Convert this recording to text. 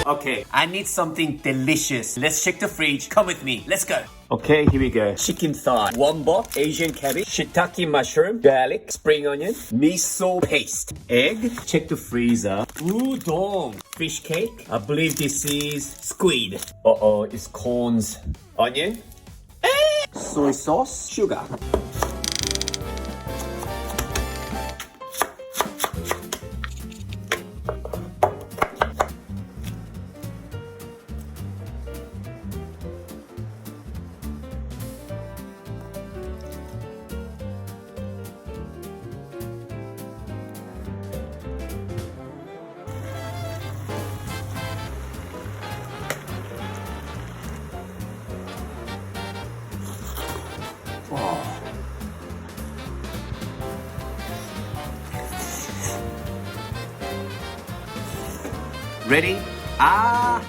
Okay, I need something delicious. Let's check the fridge. Come with me. Let's go. Okay, here we go. Chicken thigh, wombo, Asian cabbage, shiitake mushroom, garlic, spring onion, miso paste, egg. Check the freezer. Udon, fish cake. I believe this is squid. Uh-oh, it's corns, onion, soy sauce, sugar. Ready? Ah!